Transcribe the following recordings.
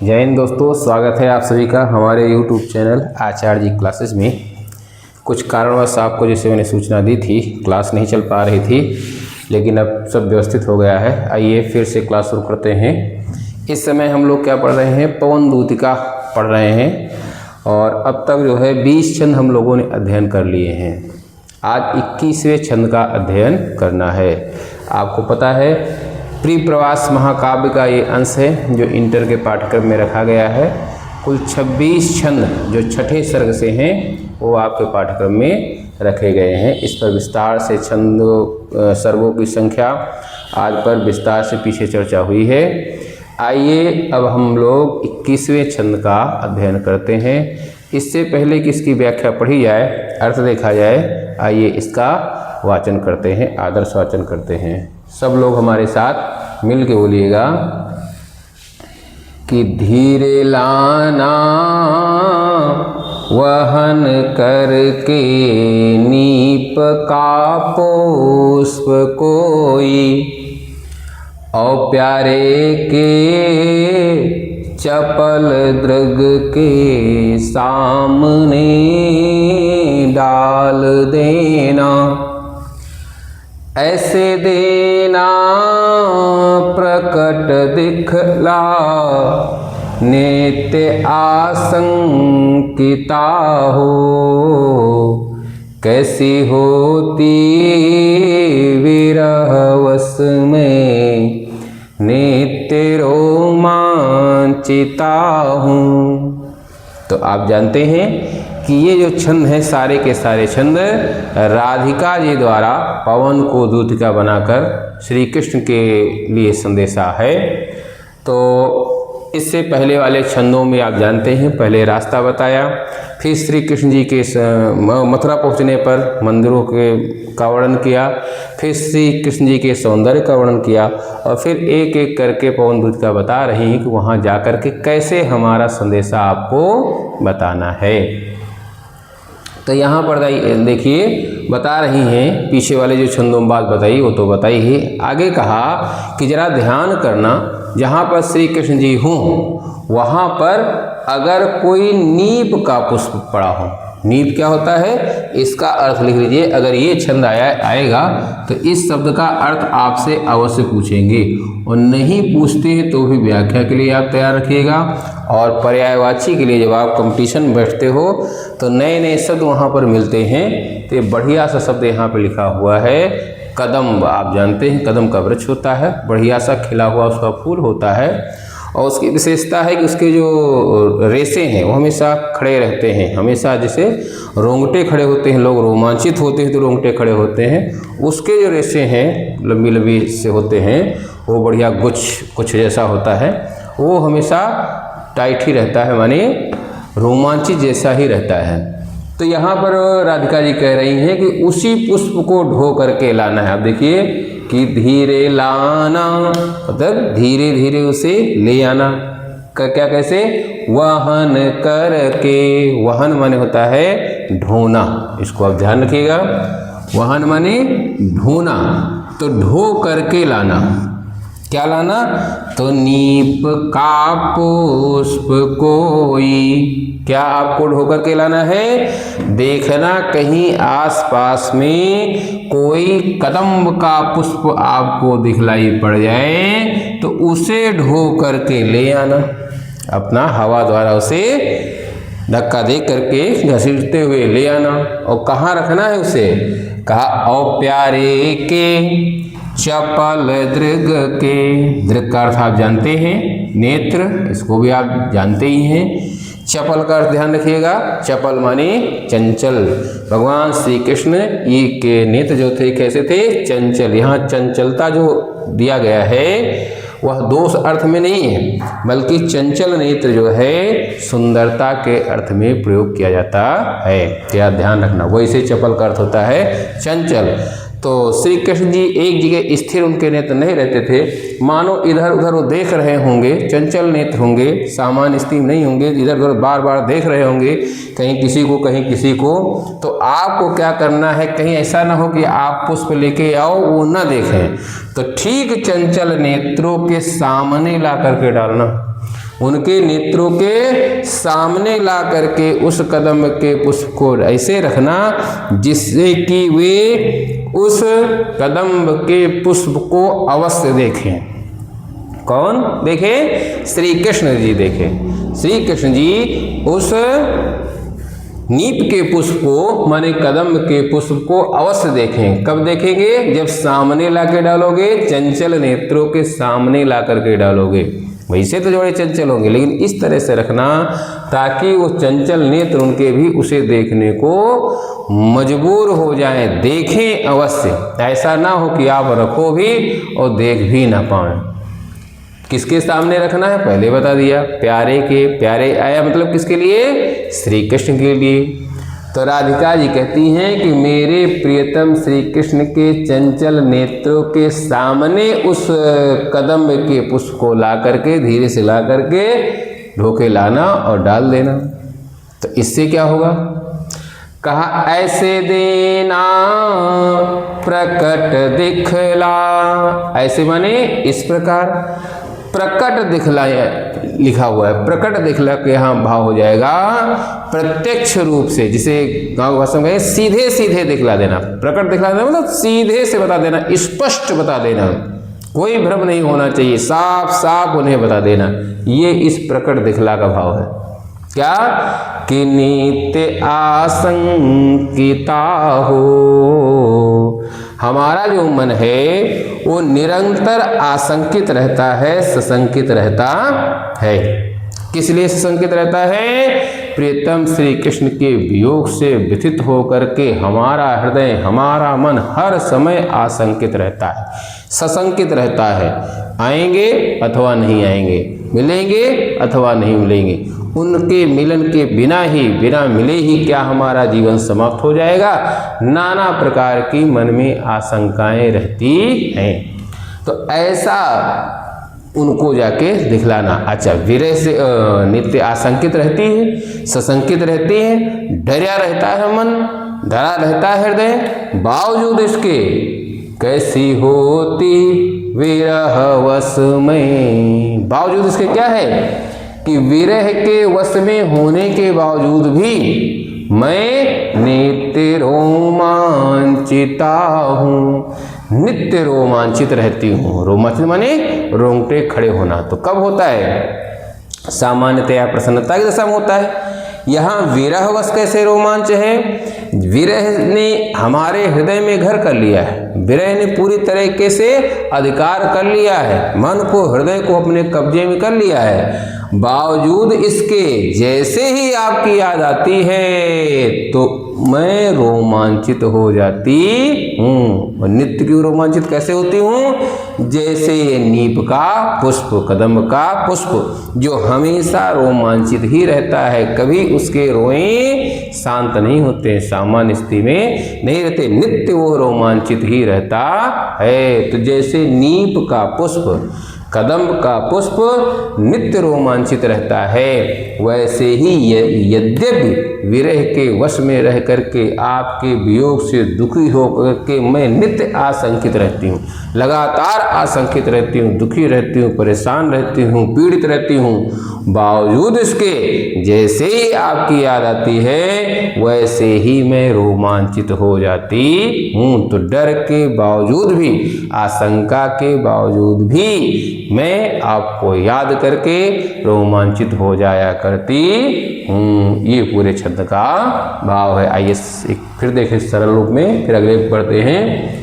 जय हिंद दोस्तों, स्वागत है आप सभी का हमारे YouTube चैनल आचार्य जी क्लासेस में। कुछ कारणवश आपको जैसे मैंने सूचना दी थी, क्लास नहीं चल पा रही थी, लेकिन अब सब व्यवस्थित हो गया है। आइए फिर से क्लास शुरू करते हैं। इस समय हम लोग क्या पढ़ रहे हैं? पवन दूतिका पढ़ रहे हैं और अब तक जो है 20 छंद हम लोगों ने अध्ययन कर लिए हैं। आज 21वें छंद का अध्ययन करना है। आपको पता है प्रिप्रवास महाकाव्य का ये अंश है जो इंटर के पाठ्यक्रम में रखा गया है। कुल 26 छंद जो छठे सर्ग से हैं वो आपके पाठ्यक्रम में रखे गए हैं। इस पर विस्तार से छंद सर्गों की संख्या आज पर विस्तार से पीछे चर्चा हुई है। आइए अब हम लोग 21वें छंद का अध्ययन करते हैं। इससे पहले कि इसकी व्याख्या पढ़ी जाए, अर्थ देखा जाए, आइए इसका वाचन करते हैं, आदर्श वाचन करते हैं। सब लोग हमारे साथ मिल के बोलिएगा कि धीरे लाना वहन करके नीप का पुष्प कोई, और प्यारे के चपल दृग के सामने डाल देना। ऐसे देना प्रकट दिखला नित्य आशंकिता हो, कैसी होती विरहवश में नित्य रोमांचिता हूँ। तो आप जानते हैं कि ये जो छंद है, सारे के सारे छंद राधिका जी द्वारा पवन को दूतिका बनाकर श्री कृष्ण के लिए संदेशा है। तो इससे पहले वाले छंदों में आप जानते हैं पहले रास्ता बताया, फिर श्री कृष्ण जी के मथुरा पहुंचने पर मंदिरों का वर्णन किया, फिर श्री कृष्ण जी के सौंदर्य का वर्णन किया, और फिर एक एक करके पवन दूतिका बता रही हैं कि वहाँ जा कर के कैसे हमारा संदेशा आपको बताना है। तो यहाँ पर देखिए बता रही हैं, पीछे वाले जो छंदों में बात बताई वो तो बताई ही। आगे कहा कि जरा ध्यान करना, जहाँ पर श्री कृष्ण जी हों वहाँ पर अगर कोई नीप का पुष्प पड़ा हो। नीप क्या होता है, इसका अर्थ लिख लीजिए। अगर ये छंद आएगा तो इस शब्द का अर्थ आपसे अवश्य पूछेंगे, और नहीं पूछते हैं तो भी व्याख्या के लिए आप तैयार रखिएगा। और पर्यायवाची के लिए जब आप कंपटीशन में बैठते हो तो नए नए शब्द वहाँ पर मिलते हैं। तो ये बढ़िया सा शब्द यहाँ पर लिखा हुआ है कदम। आप जानते हैं कदम का वृक्ष होता है, बढ़िया सा खिला हुआ उसका फूल होता है, और उसकी विशेषता है कि उसके जो रेशे हैं वो हमेशा खड़े रहते हैं। हमेशा जैसे रोंगटे खड़े होते हैं, लोग रोमांचित होते हैं तो रोंगटे खड़े होते हैं, उसके जो रेशे हैं लंबी लंबी से होते हैं, वो बढ़िया कुछ जैसा होता है, वो हमेशा टाइट ही रहता है, माने रोमांचित जैसा ही रहता है। तो यहाँ पर राधिका जी कह रही हैं कि उसी पुष्प को ढो करके लाना है। अब देखिए कि धीरे लाना मतलब धीरे धीरे उसे ले आना। क्या कैसे? वहन करके, वहन माने होता है ढोना, इसको आप ध्यान रखिएगा। वहन माने ढोना, तो ढो करके लाना। क्या लाना? तो नीप का पुष्प कोई। क्या आपको ढो करके लाना है? देखना कहीं आसपास में कोई कदम्ब का पुष्प आपको दिखलाई पड़ जाए तो उसे ढो करके ले आना। अपना हवा द्वारा उसे धक्का दे करके घसीटते हुए ले आना। और कहाँ रखना है उसे? कहा और प्यारे के चपल दृग के। दृग का अर्थ आप जानते हैं नेत्र, इसको भी आप जानते ही हैं। चपल का अर्थ ध्यान रखिएगा, चपल माने चंचल। भगवान श्री कृष्ण ये के नेत्र जो थे कैसे थे? चंचल। यहाँ चंचलता जो दिया गया है वह दोष अर्थ में नहीं है, बल्कि चंचल नेत्र जो है सुंदरता के अर्थ में प्रयोग किया जाता है। क्या ध्यान रखना, वैसे चपल का अर्थ होता है चंचल। तो श्री कृष्ण जी एक जगह स्थिर उनके नेत्र नहीं रहते थे, मानो इधर उधर वो देख रहे होंगे, चंचल नेत्र होंगे, सामान्य स्थिति नहीं होंगे, इधर उधर बार बार देख रहे होंगे, कहीं किसी को कहीं किसी को। तो आपको क्या करना है, कहीं ऐसा ना हो कि आप पुष्प लेके आओ वो ना देखें, तो ठीक चंचल नेत्रों के सामने ला करके डालना। उनके नेत्रों के सामने ला करके उस कदम के पुष्प को ऐसे रखना जिससे कि वे उस कदम के पुष्प को अवश्य देखें। कौन देखे? श्री कृष्ण जी देखें। श्री कृष्ण जी उस नीप के पुष्प को माने कदम के पुष्प को अवश्य देखें। कब देखेंगे? जब सामने ला के डालोगे, चंचल नेत्रों के सामने ला करके डालोगे। वैसे तो जोड़े चंचल होंगे, लेकिन इस तरह से रखना ताकि वो चंचल नेत्र उनके भी उसे देखने को मजबूर हो जाएं, देखें अवश्य। ऐसा ना हो कि आप रखो भी और देख भी ना पाएं। किसके सामने रखना है? पहले बता दिया, प्यारे के। प्यारे आया मतलब किसके लिए? श्री कृष्ण के लिए। तो राधिका जी कहती हैं कि मेरे प्रियतम श्री कृष्ण के चंचल नेत्रों के सामने उस कदम के पुष्प को ला करके, धीरे से ला करके ढोके लाना और डाल देना। तो इससे क्या होगा? कहा ऐसे देना प्रकट दिखला। ऐसे माने इस प्रकार प्रकट दिखलाया लिखा हुआ है। प्रकट दिखला के यहाँ भाव हो जाएगा प्रत्यक्ष रूप से, जिसे गांव भाषा में सीधे सीधे दिखला देना। प्रकट दिखला देना मतलब सीधे से बता देना, स्पष्ट बता देना, कोई भ्रम नहीं होना चाहिए, साफ साफ उन्हें बता देना। ये इस प्रकट दिखला का भाव है। क्या? कि नित्य आशंकिता हो, हमारा जो मन है वो निरंतर आशंकित रहता है, सशंकित रहता है। किस लिए सशंकित रहता है? प्रियतम श्री कृष्ण के वियोग से व्यथित होकर के हमारा हृदय, हमारा मन हर समय आशंकित रहता है, सशंकित रहता है। आएंगे अथवा नहीं आएंगे, मिलेंगे अथवा नहीं मिलेंगे। उनके मिलन के बिना ही, बिना मिले ही क्या हमारा जीवन समाप्त हो जाएगा? नाना प्रकार की मन में आशंकाएं रहती हैं। तो ऐसा उनको जाके दिखलाना। अच्छा, विरह से नित्य आशंकित रहती है, सशंकित रहती है, डरा रहता है मन, डरा रहता है हृदय, बावजूद इसके कैसी होती विरह वश में। बावजूद इसके क्या है कि विरह के वश में होने के बावजूद भी मैं नित्य रोमांचिता हूँ, नित्य रोमांचित रहती हूँ। रोमांचित माने रोंगटे खड़े होना। तो कब होता है? सामान्यतया प्रसन्नता की दशा में होता है। यहाँ विरहवश कैसे रोमांच है? विरह ने हमारे हृदय में घर कर लिया है, विरह ने पूरी तरीके से अधिकार कर लिया है, मन को, हृदय को अपने कब्जे में कर लिया है। बावजूद इसके जैसे ही आपकी याद आती है तो मैं रोमांचित हो जाती हूँ। और नित्य क्यों रोमांचित कैसे होती हूँ? जैसे ये नीप का पुष्प, कदम का पुष्प जो हमेशा रोमांचित ही रहता है, कभी उसके रोए शांत नहीं होते, सामान्य स्थिति में नहीं रहते, नित्य वो रोमांचित ही रहता है। तो जैसे नीप का पुष्प, कदम का पुष्प नित्य रोमांचित रहता है, वैसे ही यद्यपि विरह के वश में रह करके आपके वियोग से दुखी होकर के मैं नित्य आशंकित रहती हूँ, लगातार आशंकित रहती हूँ, दुखी रहती हूँ, परेशान रहती हूँ, पीड़ित रहती हूँ। बावजूद इसके जैसे ही आपकी याद आती है वैसे ही मैं रोमांचित हो जाती हूँ। तो डर के बावजूद भी, आशंका के बावजूद भी मैं आपको याद करके रोमांचित हो जाया करती हूँ। ये पूरे छंद का भाव है। आइए फिर देखें सरल रूप में, फिर अगले पढ़ते हैं।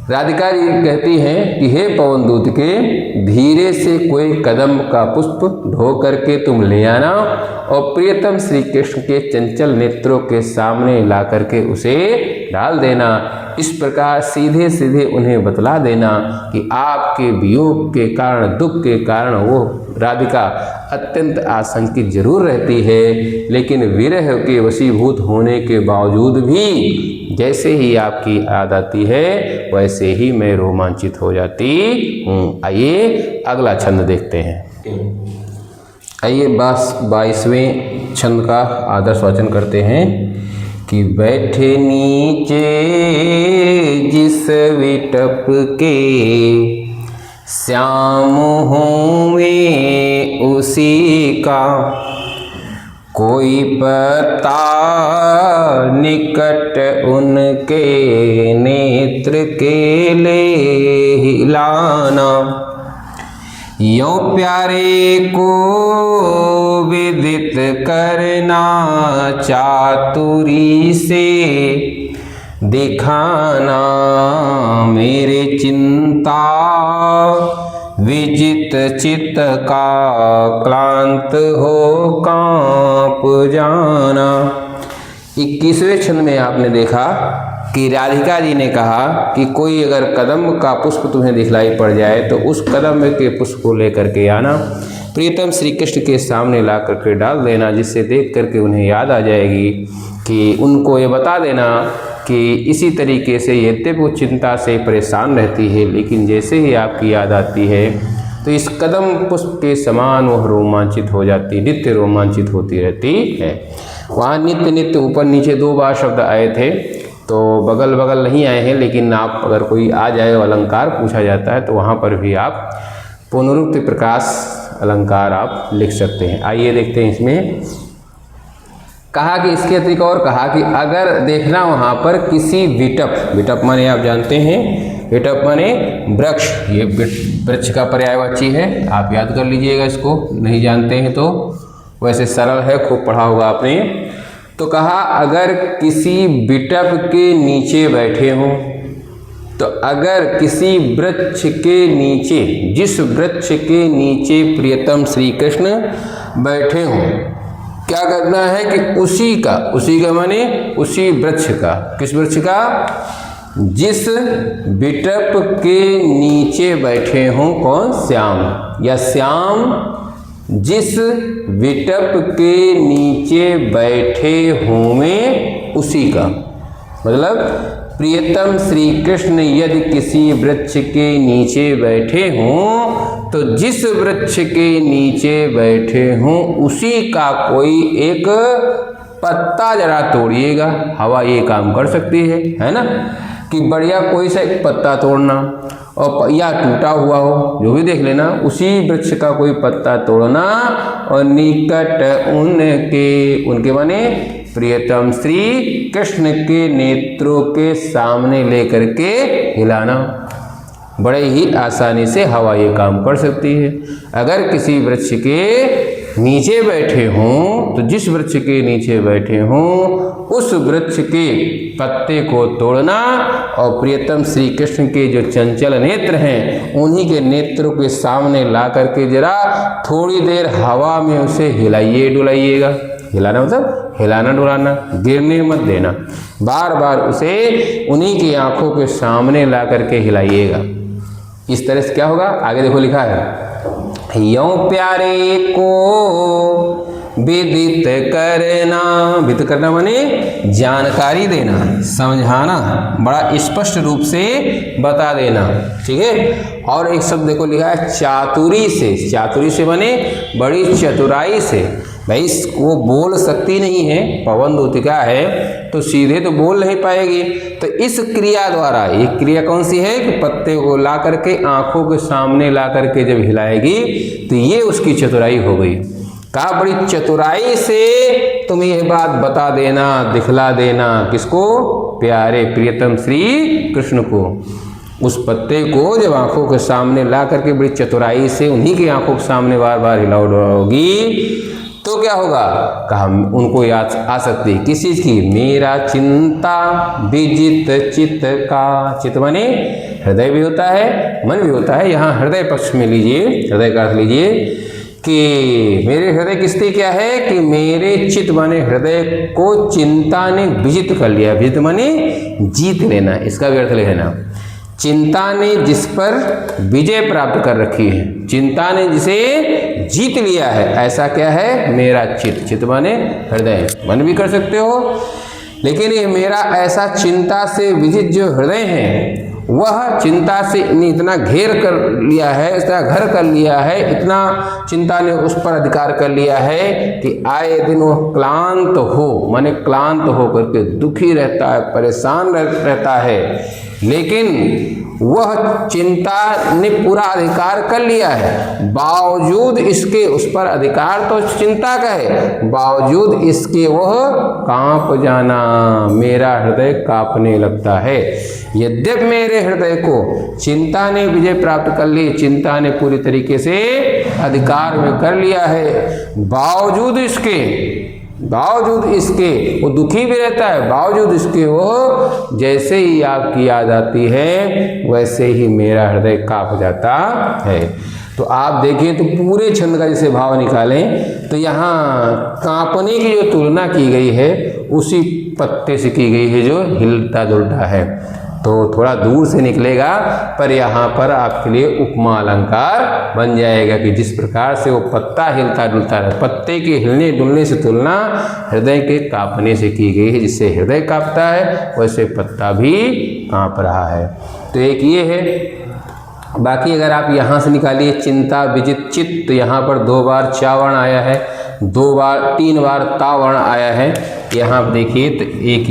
राधिका जी कहती हैं कि हे पवन दूत के, धीरे से कोई कदम का पुष्प ढो करके तुम ले आना और प्रियतम श्री कृष्ण के चंचल नेत्रों के सामने ला करके उसे डाल देना। इस प्रकार सीधे सीधे उन्हें बतला देना कि आपके वियोग के कारण, दुख के कारण वो राधिका अत्यंत आशंकित जरूर रहती है, लेकिन विरह के वशीभूत होने के बावजूद भी जैसे ही आपकी याद आती है वैसे ही मैं रोमांचित हो जाती हूँ। आइए अगला छंद देखते हैं। आइए 22वें छंद का आदर्श वाचन करते हैं कि बैठे नीचे जिस विटप के श्याम हूँ मैं उसी का, कोई पता निकट उनके नेत्र के ले हिलाना। यों प्यारे को विदित करना, चातुरी से दिखाना। मेरे चिंता विजित चित्त का, क्लांत हो कांप जाना। 21वें छंद में आपने देखा कि राधिका जी ने कहा कि कोई अगर कदम का पुष्प तुम्हें दिखलाई पड़ जाए तो उस कदम के पुष्प को लेकर के आना, प्रियतम श्री कृष्ण के सामने ला करके डाल देना, जिससे देख करके उन्हें याद आ जाएगी कि उनको ये बता देना कि इसी तरीके से यद्यपि वो चिंता से परेशान रहती है, लेकिन जैसे ही आपकी याद आती है तो इस कदम पुष्प के समान वह रोमांचित हो जाती, नित्य रोमांचित होती रहती है। वहाँ नित्य नित्य ऊपर नीचे 2 बार शब्द आए थे, तो बगल बगल नहीं आए हैं, लेकिन आप अगर कोई आ जाए अलंकार पूछा जाता है तो वहाँ पर भी आप पुनरुक्ति प्रकाश अलंकार आप लिख सकते हैं। आइए देखते हैं इसमें कहा कि इसके अतिरिक्त और कहा कि अगर देखना वहाँ पर किसी विटप, विटप माने आप जानते हैं, विटप माने वृक्ष, ये वृक्ष का पर्यायवाची है, आप याद कर लीजिएगा इसको, नहीं जानते हैं तो वैसे सरल है, खूब पढ़ा होगा आपने। तो कहा अगर किसी विटप के नीचे बैठे हों, तो अगर किसी वृक्ष के नीचे, जिस वृक्ष के नीचे प्रियतम श्री कृष्ण बैठे हों, क्या करना है कि उसी का माने उसी वृक्ष का, किस वृक्ष का, जिस विटप के नीचे बैठे हों, कौन, श्याम, या श्याम जिस विटप के नीचे बैठे हों उसी का, मतलब प्रियतम श्री कृष्ण यदि किसी वृक्ष के नीचे बैठे हों तो जिस वृक्ष के नीचे बैठे हों उसी का कोई एक पत्ता जरा तोड़िएगा। हवा ये काम कर सकती है ना, कि बढ़िया कोई सा एक पत्ता तोड़ना, और या टूटा हुआ हो जो भी देख लेना, उसी वृक्ष का कोई पत्ता तोड़ना और निकट उनके माने प्रियतम श्री कृष्ण के नेत्रों के सामने लेकर के हिलाना। बड़े ही आसानी से हवा ये काम कर सकती है। अगर किसी वृक्ष के नीचे बैठे हों तो जिस वृक्ष के नीचे बैठे हों उस वृक्ष के पत्ते को तोड़ना और प्रियतम श्री कृष्ण के जो चंचल नेत्र हैं उन्हीं के नेत्रों के सामने ला करके जरा थोड़ी देर हवा में उसे हिलाइए डुलाइएगा। हिलाना मतलब हिलाना डुलाना, गिरने मत देना, बार बार उसे उन्हीं की आंखों के सामने ला करके हिलाइएगा। इस तरह से क्या होगा, आगे देखो लिखा है, यों प्यारे को विदित करना, विदित करना माने जानकारी देना, समझाना, बड़ा स्पष्ट रूप से बता देना, ठीक है। और एक शब्द देखो लिखा है चातुरी से, चातुरी से माने बड़ी चतुराई से। भाई वो बोल सकती नहीं है, पवन दूतिका है तो सीधे तो बोल नहीं पाएगी, तो इस क्रिया द्वारा, ये क्रिया कौन सी है कि पत्ते को ला करके आंखों के सामने ला करके जब हिलाएगी तो ये उसकी चतुराई हो गई। कहा बड़ी चतुराई से तुम ये बात बता देना, दिखला देना, किसको, प्यारे प्रियतम श्री कृष्ण को। उस पत्ते को जब आंखों के सामने ला करके बड़ी चतुराई से उन्हीं की आंखों के सामने बार बार हिलाओगी तो क्या होगा, कहा उनको याद आ सकती है किस चीज़ की, मेरा चिंता विजित चित्त का। चित्त माने हृदय भी होता है, मन भी होता है, यहाँ हृदय पक्ष में लीजिए, हृदय का अर्थ लीजिए कि मेरे हृदय की स्थिति क्या है कि मेरे चित्त माने हृदय को चिंता ने विजित कर लिया। विजित माने जीत लेना, इसका भी अर्थ लेना। चिंता ने जिस पर विजय प्राप्त कर रखी है, चिंता ने जिसे जीत लिया है, ऐसा क्या है, मेरा चित्त। चित्त माने हृदय, मन भी कर सकते हो, लेकिन ये मेरा ऐसा चिंता से विजित जो हृदय है वह चिंता से इतना घेर कर लिया है, इतना घर कर लिया है, इतना चिंता ने उस पर अधिकार कर लिया है कि आए दिन वो क्लांत हो, माने क्लांत हो करके दुखी रहता है, परेशान रहता है, लेकिन वह चिंता ने पूरा अधिकार कर लिया है, बावजूद इसके उस पर अधिकार तो चिंता का है, बावजूद इसके वह कांप जाना, मेरा हृदय कांपने लगता है। यद्यपि मेरे हृदय को चिंता ने विजय प्राप्त कर ली, चिंता ने पूरी तरीके से अधिकार में कर लिया है, बावजूद इसके वो दुखी भी रहता है, बावजूद इसके वो जैसे ही आपकी याद आती है वैसे ही मेरा हृदय कांप जाता है। तो आप देखें तो पूरे छंद का जैसे भाव निकालें तो यहाँ कांपने की जो तुलना की गई है उसी पत्ते से की गई है जो हिलता डुलता है, तो थोड़ा दूर से निकलेगा पर यहाँ पर आपके लिए उपमा अलंकार बन जाएगा कि जिस प्रकार से वो पत्ता हिलता डुलता है, पत्ते के हिलने डुलने से तुलना हृदय के कांपने से की गई है, जिससे हृदय कांपता है वैसे पत्ता भी कांप रहा है। तो एक ये है। बाकी अगर आप यहाँ से निकालिए चिंता विजित चित्त, यहाँ पर 2 बार चा वर्ण आया है, 3 बार ता वर्ण आया है। यहाँ आप देखिए तो एक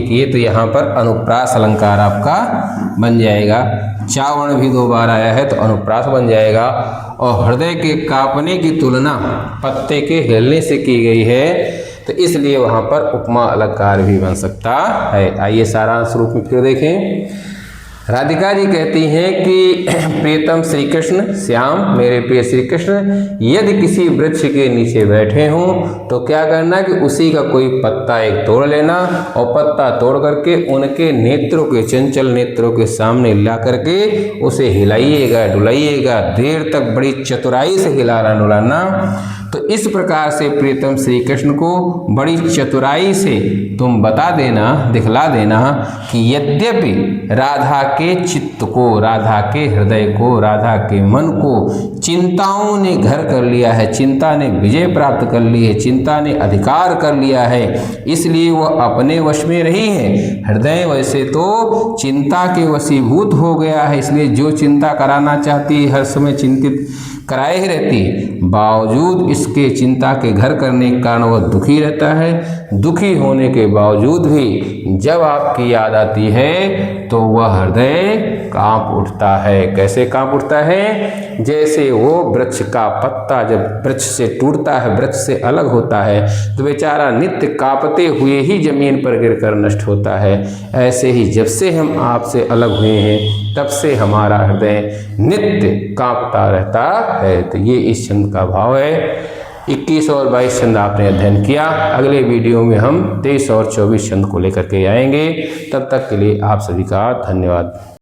ये तो यहाँ पर अनुप्रास अलंकार आपका बन जाएगा। चा वर्ण भी 2 बार आया है तो अनुप्रास बन जाएगा। और हृदय के कांपने की तुलना पत्ते के हिलने से की गई है तो इसलिए वहाँ पर उपमा अलंकार भी बन सकता है। आइए सारांश रूप में फिर देखें। राधिका जी कहती हैं कि प्रियतम श्री कृष्ण, श्याम मेरे प्रिय श्री कृष्ण, यदि किसी वृक्ष के नीचे बैठे हों तो क्या करना कि उसी का कोई पत्ता एक तोड़ लेना और पत्ता तोड़ करके उनके नेत्रों के, चंचल नेत्रों के सामने ला करके उसे हिलाइएगा डुलाइएगा, देर तक बड़ी चतुराई से हिलाना डुलाना। तो इस प्रकार से प्रियतम श्री कृष्ण को बड़ी चतुराई से तुम बता देना, दिखला देना कि यद्यपि राधा के चित्त को, राधा के हृदय को, राधा के मन को चिंताओं ने घर कर लिया है, चिंता ने विजय प्राप्त कर ली है, चिंता ने अधिकार कर लिया है, इसलिए वह अपने वश में रही है। हृदय वैसे तो चिंता के वशीभूत हो गया है, इसलिए जो चिंता कराना चाहती है हर समय चिंतित कराए ही रहती है, बावजूद इसके चिंता के घर करने के कारण वह दुखी रहता है। दुखी होने के बावजूद भी जब आपकी याद आती है तो वह हृदय कांप उठता है। कैसे कांप उठता है? जैसे वो वृक्ष का पत्ता जब वृक्ष से टूटता है, वृक्ष से अलग होता है तो बेचारा नित्य कांपते हुए ही जमीन पर गिरकर नष्ट होता है। ऐसे ही जब से हम आपसे अलग हुए हैं तब से हमारा हृदय नित्य कांपता रहता है। तो ये इस छंद का भाव है। 21 और 22 छंद आपने अध्ययन किया। अगले वीडियो में हम 23 और 24 छंद को लेकर के आएंगे। तब तक के लिए आप सभी का धन्यवाद।